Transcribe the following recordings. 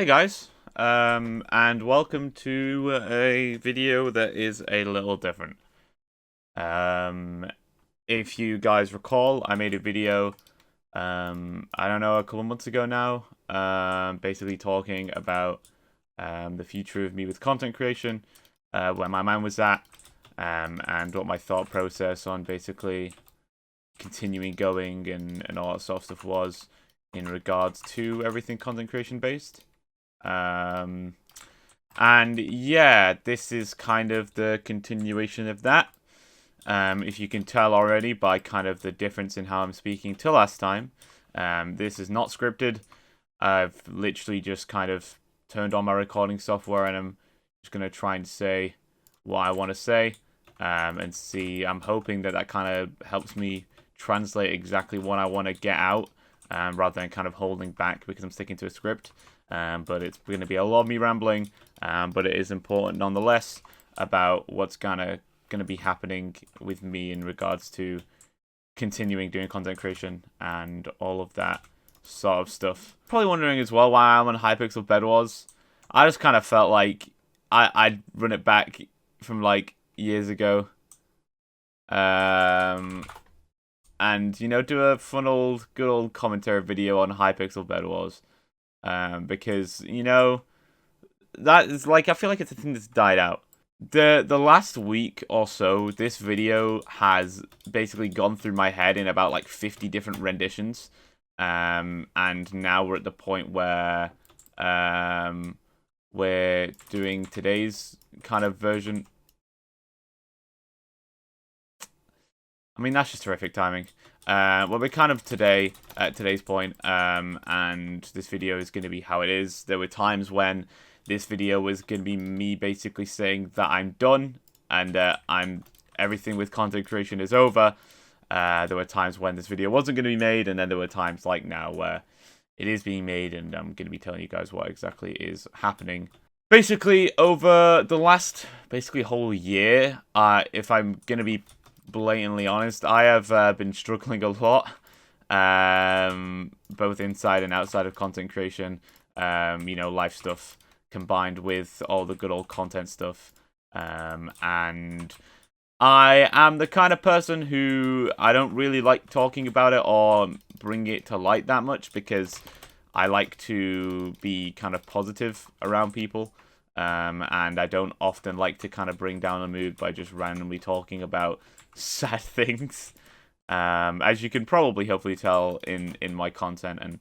Hey guys, and welcome to a video that is a little different. Um, if you guys recall, I made a video, I don't know, a couple months ago now, basically talking about the future of me with content creation, where my mind was at, and what my thought process on basically continuing going and all that sort of stuff was in regards to everything content creation based. Um, and yeah, this is kind of the continuation of that. If you can tell already by kind of the difference in how I'm speaking to last time, this is not scripted. I've literally just kind of turned on my recording software and I'm just going to try and say what I want to say and see. I'm hoping that kind of helps me translate exactly what I want to get out rather than kind of holding back because I'm sticking to a script. But it's going to be a lot of me rambling, but it is important nonetheless about what's gonna be happening with me in regards to continuing doing content creation and all of that sort of stuff. Probably wondering as well why I'm on Hypixel Bed Wars. I just kind of felt like I'd run it back from like years ago, and you know, do a fun good old commentary video on Hypixel Bed Wars. Because, you know, that is like, I feel like it's a thing that's died out. The last week or so, this video has basically gone through my head in about like 50 different renditions. And now we're at the point where we're doing today's kind of version. I mean, that's just terrific timing. Well, we're kind of today, at today's point, and this video is going to be how it is. There were times when this video was going to be me basically saying that I'm done, and everything with content creation is over. There were times when this video wasn't going to be made, and then there were times like now where it is being made, and I'm going to be telling you guys what exactly is happening. Basically, over the last, whole year, if I'm going to be blatantly honest, I have been struggling a lot, both inside and outside of content creation, you know, life stuff combined with all the good old content stuff, and I am the kind of person who I don't really like talking about it or bring it to light that much because I like to be kind of positive around people, and I don't often like to kind of bring down the mood by just randomly talking about sad things, as you can probably hopefully tell in my content and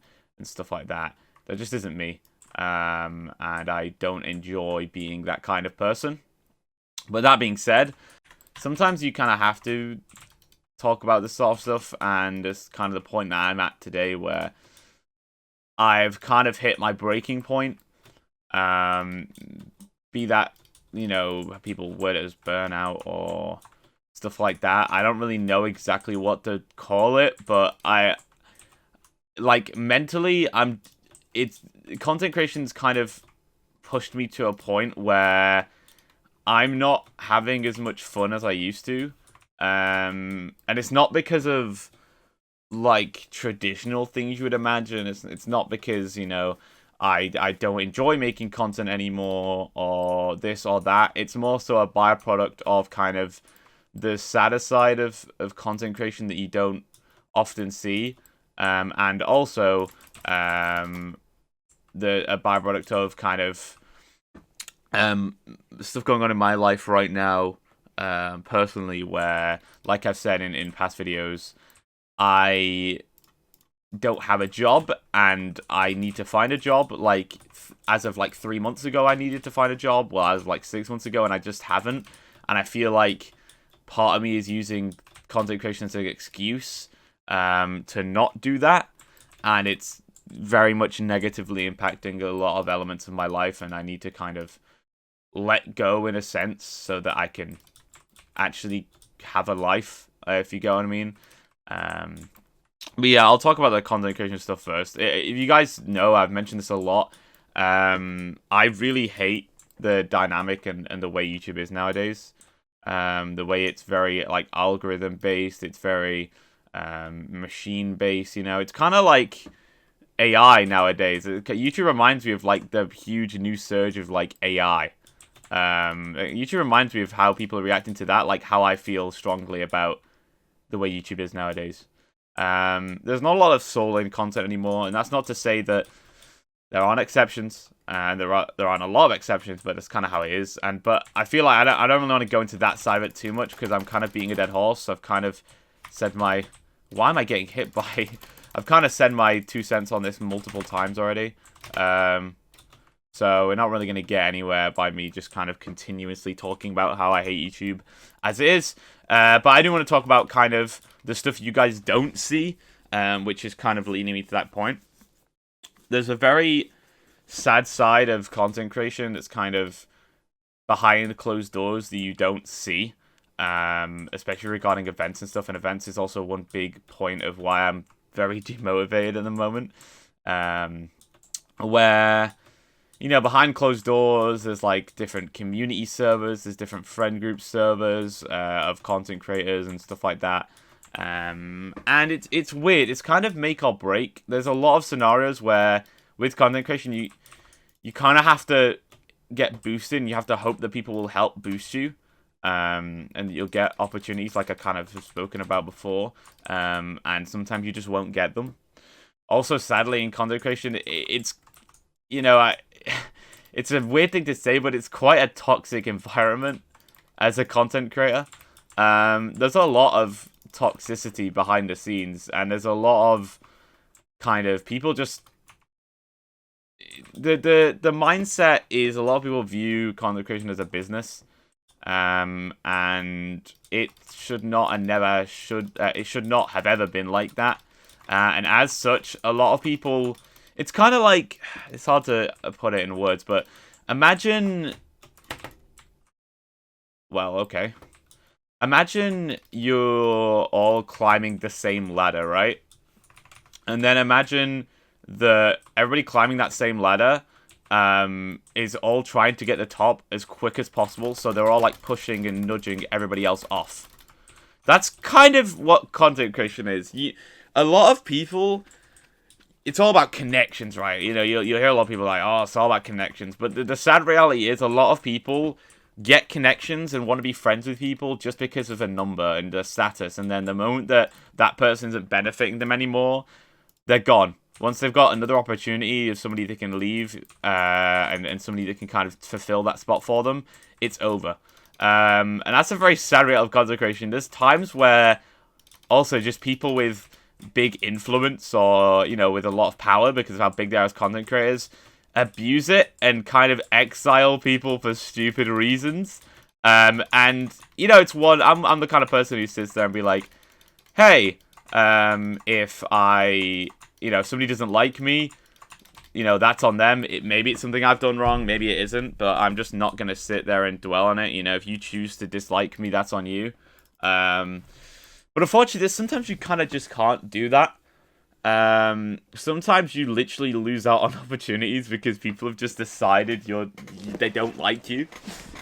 stuff like that. That just isn't me, and I don't enjoy being that kind of person. But that being said, sometimes you kind of have to talk about this sort of stuff, and it's kind of the point that I'm at today where I've kind of hit my breaking point. Be that, you know, people word it as burnout or stuff like that. I don't really know exactly what to call it, but I like mentally it's content creation's kind of pushed me to a point where I'm not having as much fun as I used to. And it's not because of like traditional things you would imagine. It's not because, you know, I don't enjoy making content anymore or this or that. It's more so a byproduct of kind of the sadder side of content creation that you don't often see, and also a byproduct of kind of stuff going on in my life right now, personally, where, like I've said in past videos, I don't have a job and I need to find a job. Like, as of like 3 months ago, I needed to find a job. Well, as of like 6 months ago, and I just haven't. And I feel like part of me is using content creation as an excuse to not do that, and it's very much negatively impacting a lot of elements of my life, and I need to kind of let go in a sense so that I can actually have a life, if you get what I mean. But yeah, I'll talk about the content creation stuff first. If you guys know, I've mentioned this a lot. I really hate the dynamic and the way YouTube is nowadays. The way it's very like algorithm based, it's very machine based. You know, it's kind of like AI nowadays. YouTube reminds me of like the huge new surge of like AI. YouTube reminds me of how people are reacting to that, like how I feel strongly about the way YouTube is nowadays. There's not a lot of soul in content anymore, and that's not to say that there aren't exceptions, and there aren't a lot of exceptions, but that's kind of how it is. But I feel like I don't really want to go into that side of it too much because I'm kind of beating a dead horse. So I've kind of said my... Why am I getting hit by... I've kind of said my 2 cents on this multiple times already. So we're not really going to get anywhere by me just kind of continuously talking about how I hate YouTube as it is. But I do want to talk about kind of the stuff you guys don't see, which is kind of leading me to that point. There's a very sad side of content creation that's kind of behind closed doors that you don't see, especially regarding events and stuff. And events is also one big point of why I'm very demotivated at the moment. Where, you know, behind closed doors, there's like different community servers, there's different friend group servers of content creators and stuff like that. And it's weird. It's kind of make or break. There's a lot of scenarios where with content creation, you kind of have to get boosted, and you have to hope that people will help boost you, and you'll get opportunities like I kind of have spoken about before. And sometimes you just won't get them. Also, sadly, in content creation, it's, you know, it's a weird thing to say, but it's quite a toxic environment as a content creator. There's a lot of toxicity behind the scenes, and there's a lot of kind of people just the mindset is a lot of people view content creation as a business, and it should not and never should it should not have ever been like that, and as such a lot of people, it's kind of like, it's hard to put it in words, but imagine, well, okay. Imagine you're all climbing the same ladder, right? And then imagine that everybody climbing that same ladder is all trying to get the top as quick as possible, so they're all like pushing and nudging everybody else off. That's kind of what content creation is. A lot of people, it's all about connections, right? You know, you'll hear a lot of people like, oh, it's all about connections. But the sad reality is a lot of people get connections and want to be friends with people just because of a number and their status. And then the moment that that person isn't benefiting them anymore, they're gone. Once they've got another opportunity of somebody that can leave and somebody that can kind of fulfill that spot for them, it's over. And that's a very sad reality of content creation. There's times where also just people with big influence, or, you know, with a lot of power because of how big they are as content creators, abuse it and kind of exile people for stupid reasons. And, you know, it's one, I'm the kind of person who sits there and be like, hey, if if somebody doesn't like me, you know, that's on them. Maybe it's something I've done wrong, maybe it isn't, but I'm just not going to sit there and dwell on it. You know, if you choose to dislike me, that's on you. But unfortunately, sometimes you kind of just can't do that. Sometimes you literally lose out on opportunities because people have just decided they don't like you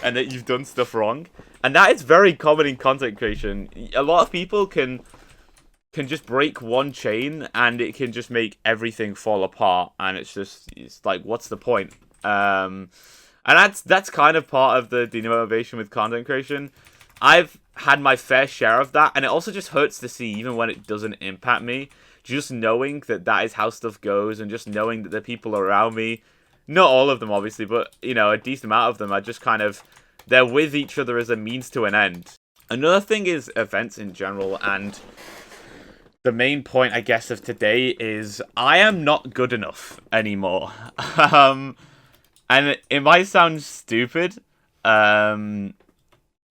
and that you've done stuff wrong. And that is very common in content creation. A lot of people can just break one chain and it can just make everything fall apart. And it's like, what's the point? And that's kind of part of the demotivation with content creation. I've had my fair share of that, and it also just hurts to see, even when it doesn't impact me, just knowing that that is how stuff goes, and just knowing that the people around me, not all of them obviously, but, you know, a decent amount of them are just kind of, they're with each other as a means to an end. Another thing is events in general, and the main point, I guess, of today is I am not good enough anymore. And it might sound stupid,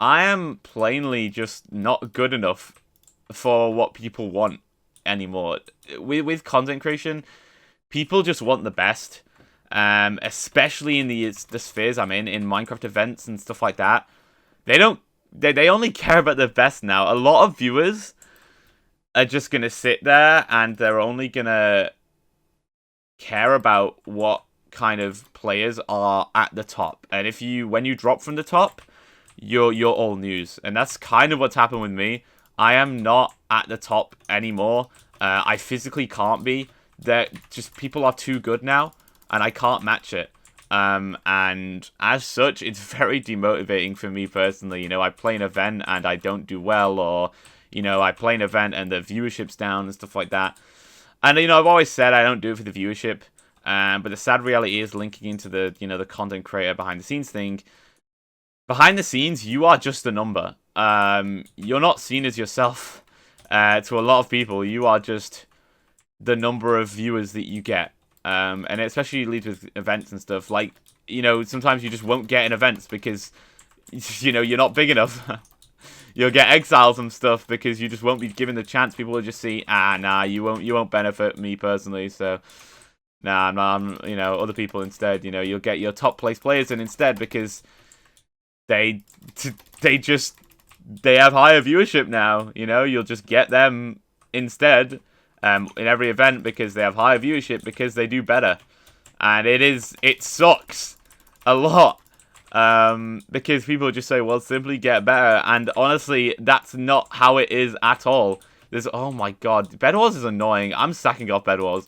I am plainly just not good enough for what people want anymore. With content creation, people just want the best, especially in the spheres I'm in Minecraft events and stuff like that. They only care about the best now. A lot of viewers are just gonna sit there and they're only gonna care about what kind of players are at the top. And when you drop from the top, you're all news. And that's kind of what's happened with me. I am not at the top anymore. I physically can't be that just people are too good now, and I can't match it. And as such, it's very demotivating for me personally. You know, I play an event and I don't do well, or, you know, I play an event and the viewership's down and stuff like that. And, you know, I've always said I don't do it for the viewership. But the sad reality is, linking into the, you know, the content creator behind the scenes thing, behind the scenes, you are just a number. You're not seen as yourself. To a lot of people, you are just the number of viewers that you get. And it especially leads with events and stuff. Like, you know, sometimes you just won't get in events because, you know, you're not big enough. You'll get exiles and stuff because you just won't be given the chance. People will just see, nah, you won't benefit me personally. So, nah, you know, other people instead. You know, you'll get your top place players in instead because they have higher viewership now. You know, you'll just get them instead. In every event because they have higher viewership because they do better, and it sucks a lot because people just say, well, simply get better, and honestly that's not how it is at all. Oh my god, Bed Wars is annoying. I'm sacking off Bed Wars,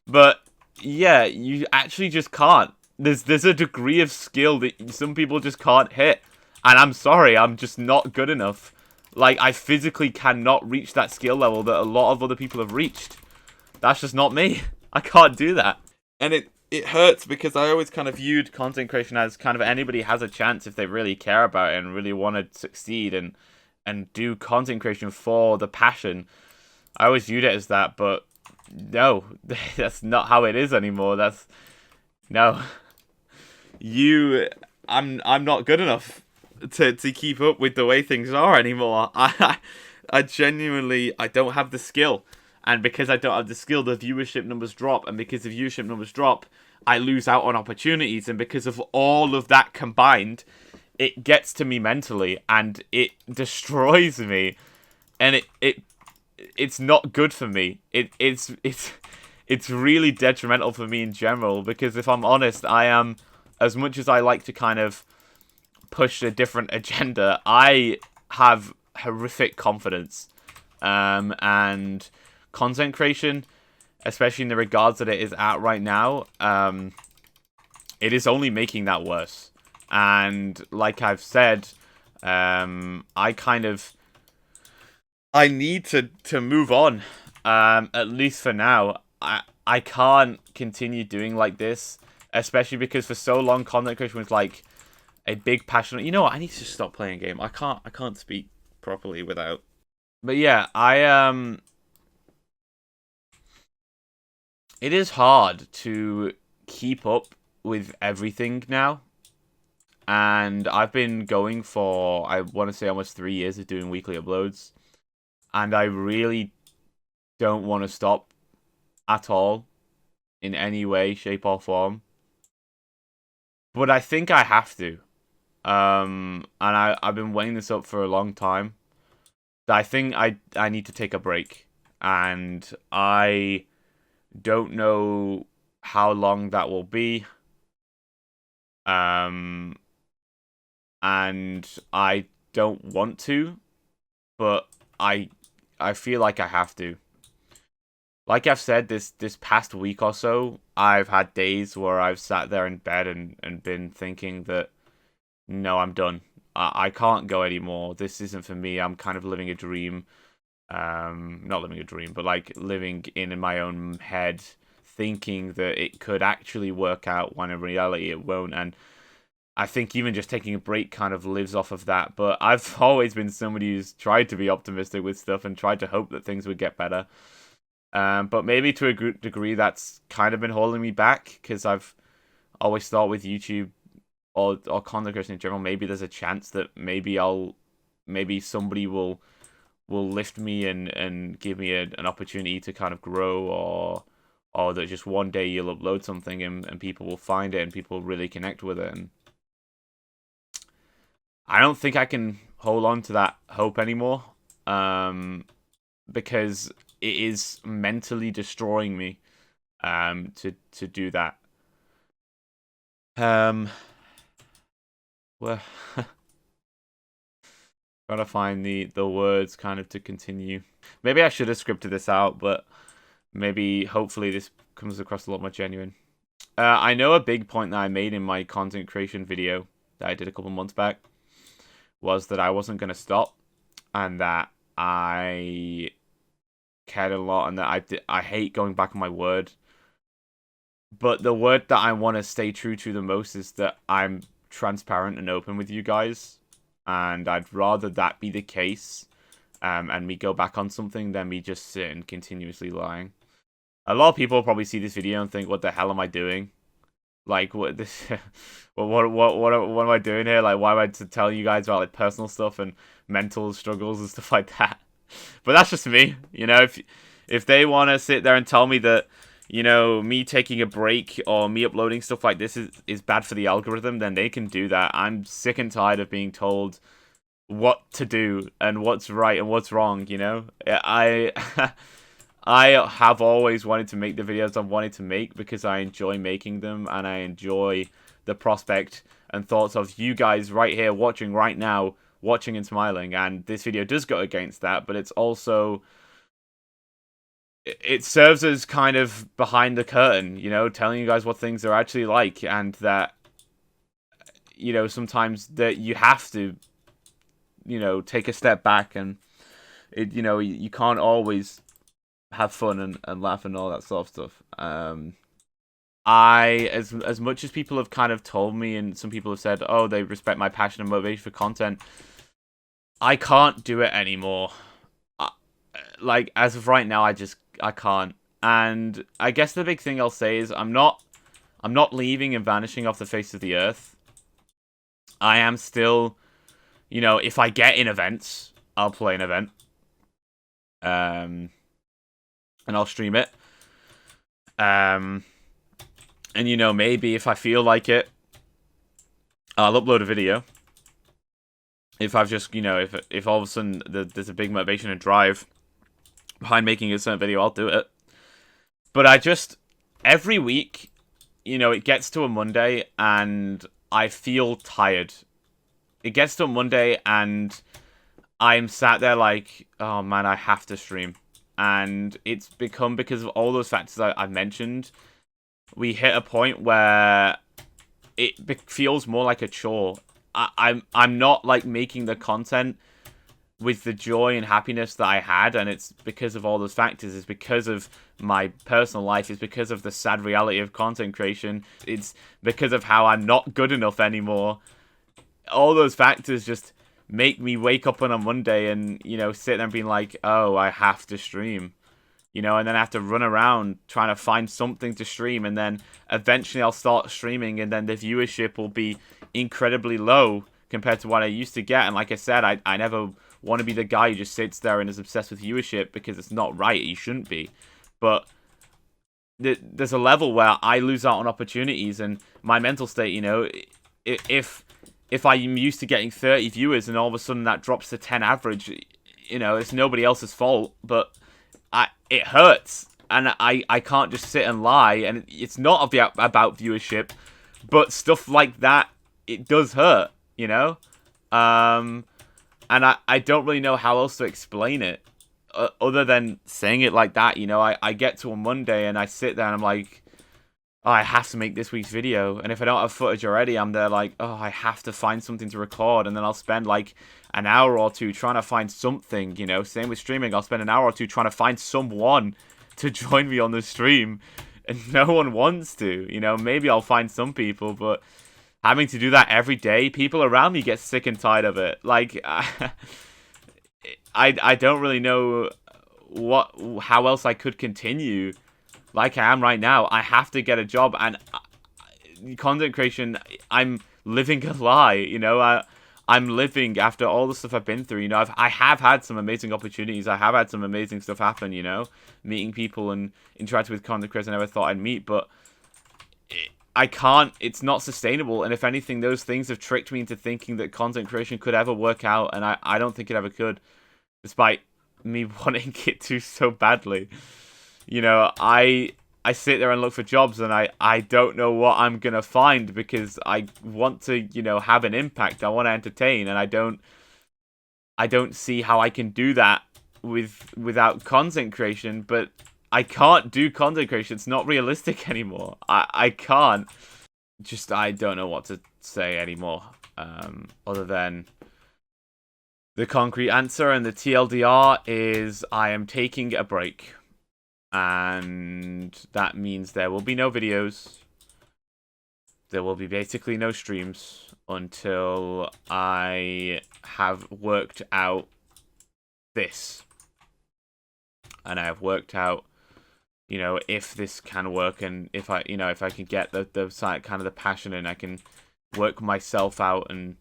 but yeah, you actually just can't. There's a degree of skill that some people just can't hit, and I'm sorry, I'm just not good enough. Like, I physically cannot reach that skill level that a lot of other people have reached. That's just not me. I can't do that. And it hurts because I always kind of viewed content creation as kind of anybody has a chance if they really care about it and really want to succeed and do content creation for the passion. I always viewed it as that, but no, that's not how it is anymore. No. I'm not good enough to keep up with the way things are anymore. I genuinely, I don't have the skill, and because I don't have the skill, the viewership numbers drop, and because the viewership numbers drop, I lose out on opportunities, and because of all of that combined, it gets to me mentally, and it destroys me, and it's not good for me. It's really detrimental for me in general, because if I'm honest, I am, as much as I like to kind of push a different agenda, I have horrific confidence, and content creation, especially in the regards that it is at right now, it is only making that worse. And like I've said, I need to move on, at least for now. I can't continue doing like this, especially because for so long content creation was like a big passion. You know what? I need to just stop playing a game. I can't speak properly without. But yeah, it is hard to keep up with everything now. And I've been going for, I want to say, almost 3 years of doing weekly uploads. And I really don't want to stop at all in any way, shape, or form. But I think I have to. And I've been weighing this up for a long time. I think I need to take a break. And I don't know how long that will be. And I don't want to, but I feel like I have to. Like I've said, this past week or so, I've had days where I've sat there in bed and been thinking that, no, I'm done. I can't go anymore. This isn't for me. I'm kind of living a dream. Not living a dream, but like living in my own head, thinking that it could actually work out when in reality it won't. And I think even just taking a break kind of lives off of that. But I've always been somebody who's tried to be optimistic with stuff and tried to hope that things would get better. But maybe to a degree that's kind of been holding me back, because I've always thought with YouTube or content creation in general, maybe there's a chance that maybe somebody will lift me and give me an opportunity to kind of grow, or that just one day you'll upload something and people will find it and people really connect with it. And I don't think I can hold on to that hope anymore, because it is mentally destroying me to do that. Well, trying to find the words kind of to continue. Maybe I should have scripted this out, but maybe, hopefully, this comes across a lot more genuine. I know a big point that I made in my content creation video that I did a couple months back was that I wasn't going to stop, and that I cared a lot, and that I hate going back on my word. But the word that I want to stay true to the most is that I'm transparent and open with you guys, and I'd rather that be the case, and me go back on something than me just sit and continuously lying. A lot of people probably see this video and think, "What the hell am I doing? Like, what this? what am I doing here? Like, why am I telling you guys about like personal stuff and mental struggles and stuff like that?" But that's just me, you know. If they want to sit there and tell me that, you know, me taking a break or me uploading stuff like this is bad for the algorithm, then they can do that. I'm sick and tired of being told what to do and what's right and what's wrong, you know? I I have always wanted to make the videos I've wanted to make because I enjoy making them, and I enjoy the prospect and thoughts of you guys right here watching right now, watching and smiling. And this video does go against that, but it's also, it serves as kind of behind the curtain, you know, telling you guys what things are actually like, and that, you know, sometimes that you have to, you know, take a step back, and it, you know, you can't always have fun and laugh and all that sort of stuff. As much as people have kind of told me, and some people have said, oh, they respect my passion and motivation for content, I can't do it anymore. Like, as of right now, I can't. And I guess the big thing I'll say is I'm not leaving and vanishing off the face of the earth. I am still, you know, if I get in events, I'll play an event. And I'll stream it. And, you know, maybe if I feel like it, I'll upload a video. If I've just, you know, if all of a sudden there's a big motivation and drive behind making a certain video, I'll do it. But I just, every week, you know, it gets to a Monday and I feel tired. It gets to a Monday and I'm sat there like, oh man, I have to stream. And it's become, because of all those factors I've mentioned, we hit a point where it feels more like a chore. I'm not like making the content with the joy and happiness that I had, and it's because of all those factors. It's because of my personal life. It's because of the sad reality of content creation. It's because of how I'm not good enough anymore. All those factors just make me wake up on a Monday and, you know, sit there and being like, oh, I have to stream, you know, and then I have to run around trying to find something to stream, and then eventually I'll start streaming, and then the viewership will be incredibly low compared to what I used to get. And like I said, I never want to be the guy who just sits there and is obsessed with viewership, because it's not right. You shouldn't be. But there's a level where I lose out on opportunities, and my mental state, you know, if I'm used to getting 30 viewers and all of a sudden that drops to 10 average, you know, it's nobody else's fault, but it hurts. And I can't just sit and lie, and it's not about viewership, but stuff like that, it does hurt, you know? And I don't really know how else to explain it, other than saying it like that, you know? I get to a Monday and I sit there and I'm like, oh, I have to make this week's video. And if I don't have footage already, I'm there like, oh, I have to find something to record. And then I'll spend like an hour or two trying to find something, you know. Same with streaming. I'll spend an hour or two trying to find someone to join me on the stream. And no one wants to, you know. Maybe I'll find some people, but having to do that every day, people around me get sick and tired of it. Like, I don't really know how else I could continue like I am right now. I have to get a job, and content creation, I'm living a lie, you know. I'm living after all the stuff I've been through, you know. I have had some amazing opportunities. I have had some amazing stuff happen, you know, meeting people and interacting with content creators I never thought I'd meet, but I can't, it's not sustainable. And if anything, those things have tricked me into thinking that content creation could ever work out, and I don't think it ever could, despite me wanting it to so badly. You know, I sit there and look for jobs, and I don't know what I'm going to find, because I want to, you know, have an impact. I want to entertain, and I don't see how I can do that without content creation. But I can't do content creation. It's not realistic anymore. I can't. Just, I don't know what to say anymore. Other than the concrete answer, and the TLDR is I am taking a break. And that means there will be no videos. There will be basically no streams until I have worked out this. And I have worked out, you know, if this can work, and if I, you know, if I can get the kind of the passion, and I can work myself out and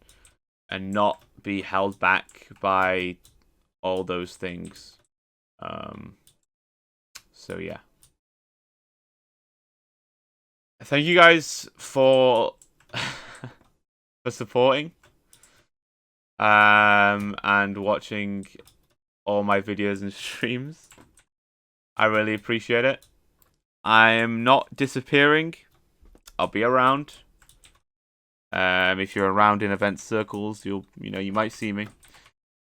not be held back by all those things. So yeah. Thank you guys for for supporting and watching all my videos and streams. I really appreciate it. I am not disappearing. I'll be around. If you're around in event circles, you might see me.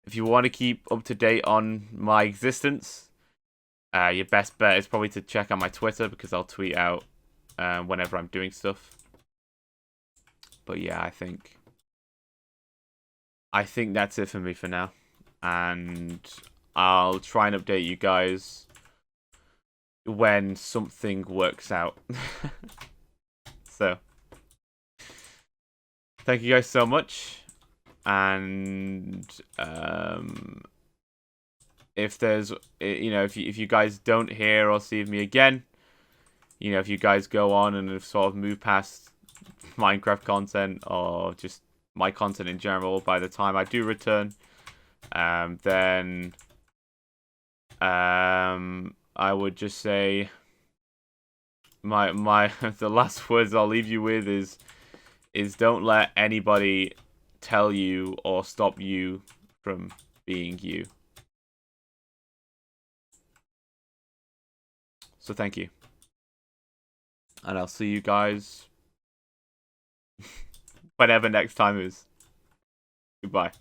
If you want to keep up to date on my existence, your best bet is probably to check out my Twitter, because I'll tweet out whenever I'm doing stuff. But yeah, I think that's it for me for now, and I'll try and update you guys when something works out. So, thank you guys so much, and if there's, you know, if you guys don't hear or see me again, you know, if you guys go on and have sort of moved past Minecraft content or just my content in general by the time I do return, then I would just say my the last words I'll leave you with is don't let anybody tell you or stop you from being you. So thank you. And I'll see you guys whenever next time is. Goodbye.